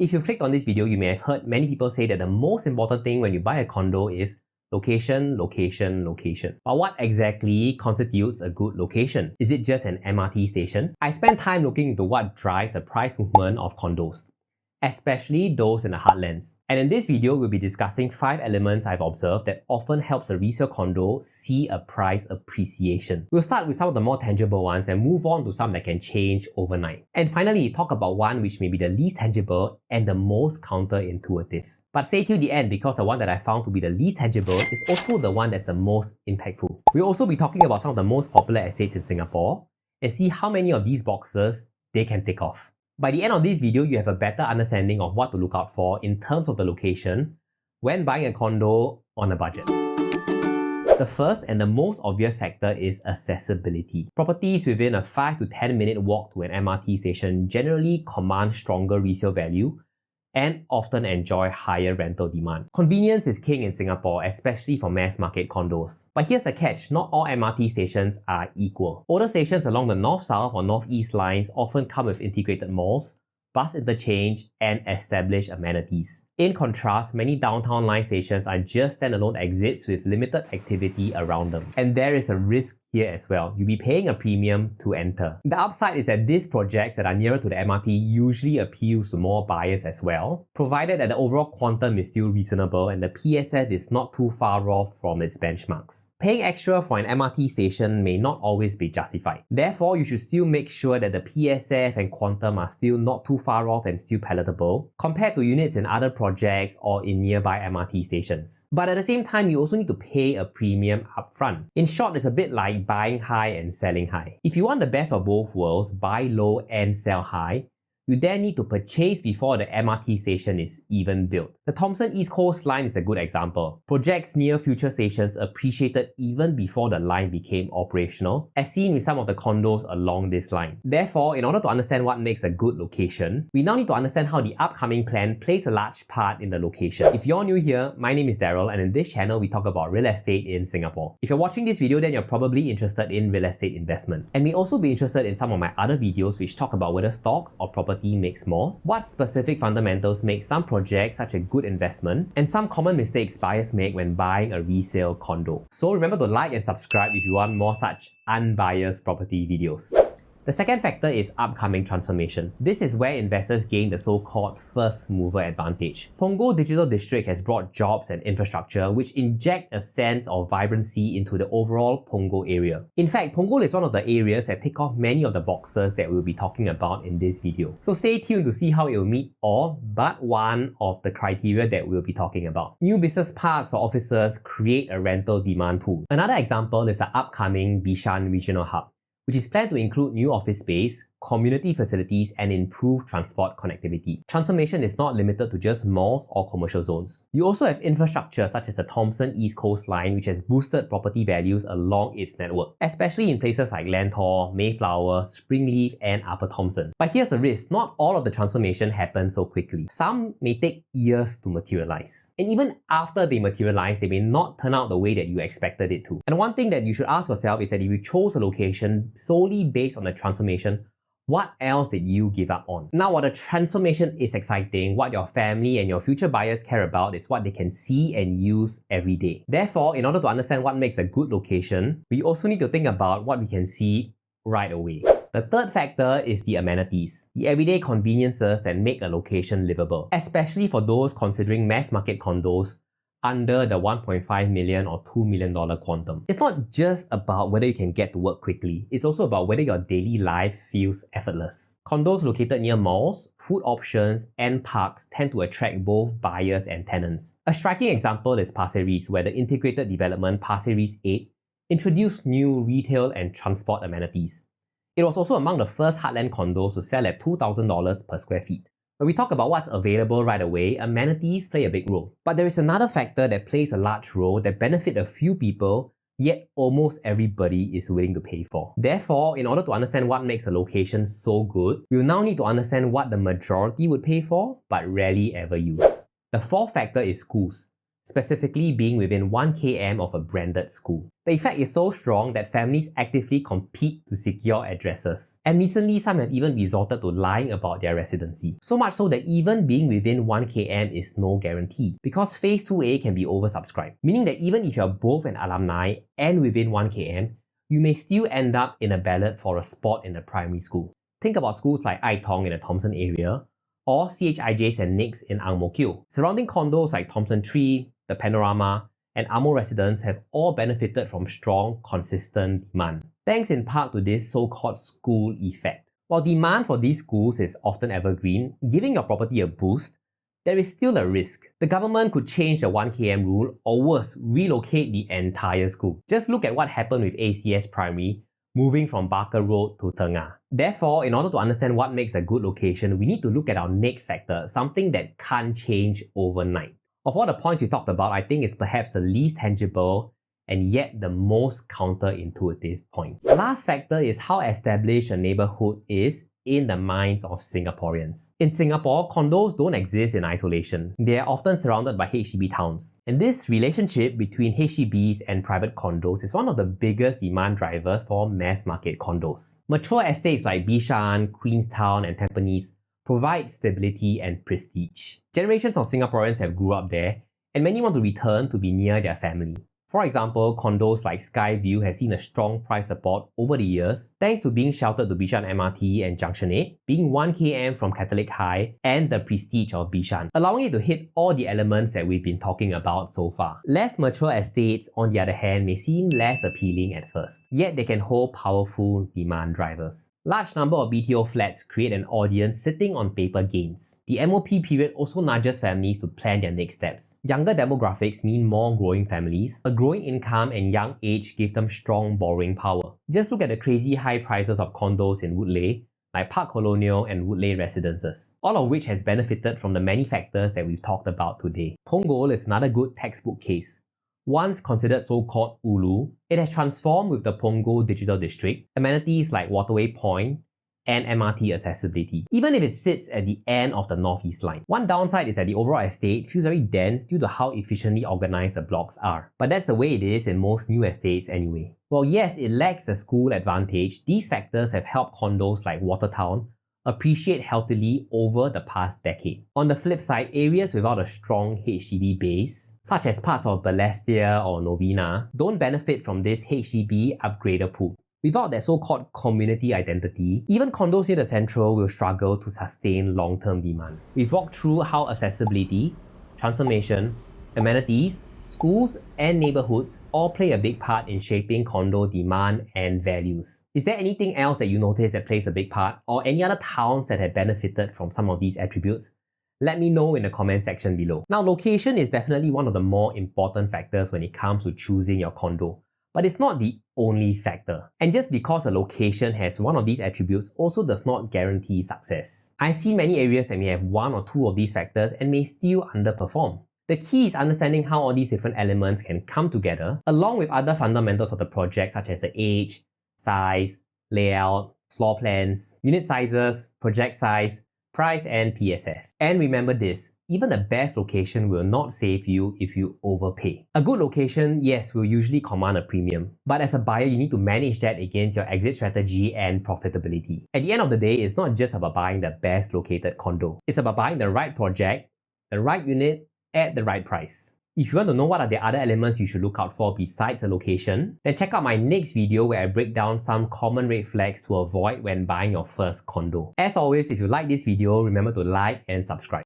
If you clicked on this video, you may have heard many people say that the most important thing when you buy a condo is location, location, location. But what exactly constitutes a good location? Is it just an MRT station? I spent time looking into what drives the price movement of condos, especially those in the heartlands. And in this video, we'll be discussing 5 elements I've observed that often helps a resale condo see a price appreciation. We'll start with some of the more tangible ones and move on to some that can change overnight. And finally, talk about one which may be the least tangible and the most counterintuitive. But stay till the end because the one that I found to be the least tangible is also the one that's the most impactful. We'll also be talking about some of the most popular estates in Singapore and see how many of these boxes they can tick off. By the end of this video, you have a better understanding of what to look out for in terms of the location when buying a condo on a budget. The first and the most obvious factor is accessibility. Properties within a 5 to 10 minute walk to an MRT station generally command stronger resale value and often enjoy higher rental demand. Convenience is king in Singapore, especially for mass market condos. But here's the catch, not all MRT stations are equal. Older stations along the north-south or north-east lines often come with integrated malls, bus interchange, and established amenities. In contrast, many downtown line stations are just standalone exits with limited activity around them. And there is a risk here as well. You'll be paying a premium to enter. The upside is that these projects that are nearer to the MRT usually appeals to more buyers as well, provided that the overall quantum is still reasonable and the PSF is not too far off from its benchmarks. Paying extra for an MRT station may not always be justified. Therefore, you should still make sure that the PSF and quantum are still not too far off and still palatable compared to units in other projects or in nearby MRT stations. But at the same time, you also need to pay a premium upfront. In short, it's a bit like buying high and selling high. If you want the best of both worlds, buy low and sell high, you then need to purchase before the MRT station is even built. The Thomson East Coast line is a good example. Projects near future stations appreciated even before the line became operational, as seen with some of the condos along this line. Therefore, in order to understand what makes a good location, we now need to understand how the upcoming plan plays a large part in the location. If you're new here, my name is Daryl, and in this channel we talk about real estate in Singapore. If you're watching this video, then you're probably interested in real estate investment, and may also be interested in some of my other videos which talk about whether stocks or property makes more, what specific fundamentals make some projects such a good investment, and some common mistakes buyers make when buying a resale condo. So remember to like and subscribe if you want more such unbiased property videos. The second factor is upcoming transformation. This is where investors gain the so-called first mover advantage. Punggol Digital District has brought jobs and infrastructure which inject a sense of vibrancy into the overall Punggol area. In fact, Punggol is one of the areas that tick off many of the boxes that we'll be talking about in this video. So stay tuned to see how it will meet all but one of the criteria that we'll be talking about. New business parks or offices create a rental demand pool. Another example is the upcoming Bishan Regional Hub, which is planned to include new office space, community facilities, and improved transport connectivity. Transformation is not limited to just malls or commercial zones. You also have infrastructure such as the Thomson East Coast Line, which has boosted property values along its network, especially in places like Lentor, Mayflower, Springleaf, and Upper Thomson. But here's the risk, not all of the transformation happens so quickly. Some may take years to materialize. And even after they materialize, they may not turn out the way that you expected it to. And one thing that you should ask yourself is that if you chose a location solely based on the transformation, what else did you give up on? Now, while the transformation is exciting, what your family and your future buyers care about is what they can see and use every day. Therefore, in order to understand what makes a good location, we also need to think about what we can see right away. The third factor is the amenities, the everyday conveniences that make a location livable, especially for those considering mass market condos under the $1.5 million or $2 million quantum. It's not just about whether you can get to work quickly, it's also about whether your daily life feels effortless. Condos located near malls, food options, and parks tend to attract both buyers and tenants. A striking example is Pasir Ris, where the integrated development Pasir Ris 8 introduced new retail and transport amenities. It was also among the first heartland condos to sell at $2,000 per square feet. When we talk about what's available right away, amenities play a big role. But there is another factor that plays a large role that benefits a few people, yet almost everybody is willing to pay for. Therefore, in order to understand what makes a location so good, we'll now need to understand what the majority would pay for, but rarely ever use. The fourth factor is schools. specifically being within 1 km of a branded school. The effect is so strong that families actively compete to secure addresses. And recently, some have even resorted to lying about their residency. So much so that even being within 1 km is no guarantee, because Phase 2A can be oversubscribed, meaning that even if you're both an alumni and within 1 km, you may still end up in a ballot for a spot in the primary school. Think about schools like Ai Tong in the Thomson area, or CHIJ St. Nick's in Ang Mo Kio. Surrounding condos like Thomson 3, the Panorama, and Amo residents have all benefited from strong, consistent demand, thanks in part to this so-called school effect. While demand for these schools is often evergreen, giving your property a boost, there is still a risk. The government could change the 1 km rule, or worse, relocate the entire school. Just look at what happened with ACS Primary, moving from Barker Road to Tengah. Therefore, in order to understand what makes a good location, we need to look at our next factor, something that can't change overnight. Of all the points we talked about, I think it's perhaps the least tangible and yet the most counterintuitive point. The last factor is how established a neighbourhood is in the minds of Singaporeans. In Singapore, condos don't exist in isolation. They are often surrounded by HDB towns. And this relationship between HDBs and private condos is one of the biggest demand drivers for mass market condos. Mature estates like Bishan, Queenstown, and Tampines provide stability and prestige. Generations of Singaporeans have grew up there, and many want to return to be near their family. For example, condos like Skyview has seen a strong price support over the years thanks to being sheltered to Bishan MRT and Junction 8, being 1 km from Catholic High, and the prestige of Bishan, allowing it to hit all the elements that we've been talking about so far. Less mature estates, on the other hand, may seem less appealing at first, yet they can hold powerful demand drivers. Large number of BTO flats create an audience sitting on paper gains. The MOP period also nudges families to plan their next steps. Younger demographics mean more growing families. A growing income and young age give them strong borrowing power. Just look at the crazy high prices of condos in Woodleigh, like Park Colonial and Woodleigh residences, all of which has benefited from the many factors that we've talked about today. Punggol is another good textbook case. Once considered so-called Ulu, it has transformed with the Punggol Digital District, amenities like Waterway Point, and MRT accessibility, even if it sits at the end of the Northeast Line. One downside is that the overall estate feels very dense due to how efficiently organized the blocks are. But that's the way it is in most new estates anyway. While yes, it lacks a school advantage, these factors have helped condos like Watertown appreciate healthily over the past decade. On the flip side, areas without a strong HDB base, such as parts of Balestier or Novena, don't benefit from this HDB upgrader pool. Without that so-called community identity, even condos near the central will struggle to sustain long-term demand. We've walked through how accessibility, transformation, amenities, schools, and neighbourhoods all play a big part in shaping condo demand and values. Is there anything else that you notice that plays a big part, or any other towns that have benefited from some of these attributes? Let me know in the comment section below. Now, location is definitely one of the more important factors when it comes to choosing your condo, but it's not the only factor. And just because a location has one of these attributes also does not guarantee success. I've seen many areas that may have one or two of these factors and may still underperform. The key is understanding how all these different elements can come together, along with other fundamentals of the project such as the age, size, layout, floor plans, unit sizes, project size, price, and PSF. And remember this, even the best location will not save you if you overpay. A good location, yes, will usually command a premium, but as a buyer, you need to manage that against your exit strategy and profitability. At the end of the day, it's not just about buying the best located condo. It's about buying the right project, the right unit, at the right price. If you want to know what are the other elements you should look out for besides the location, then check out my next video where I break down some common red flags to avoid when buying your first condo. As always, if you like this video, remember to like and subscribe.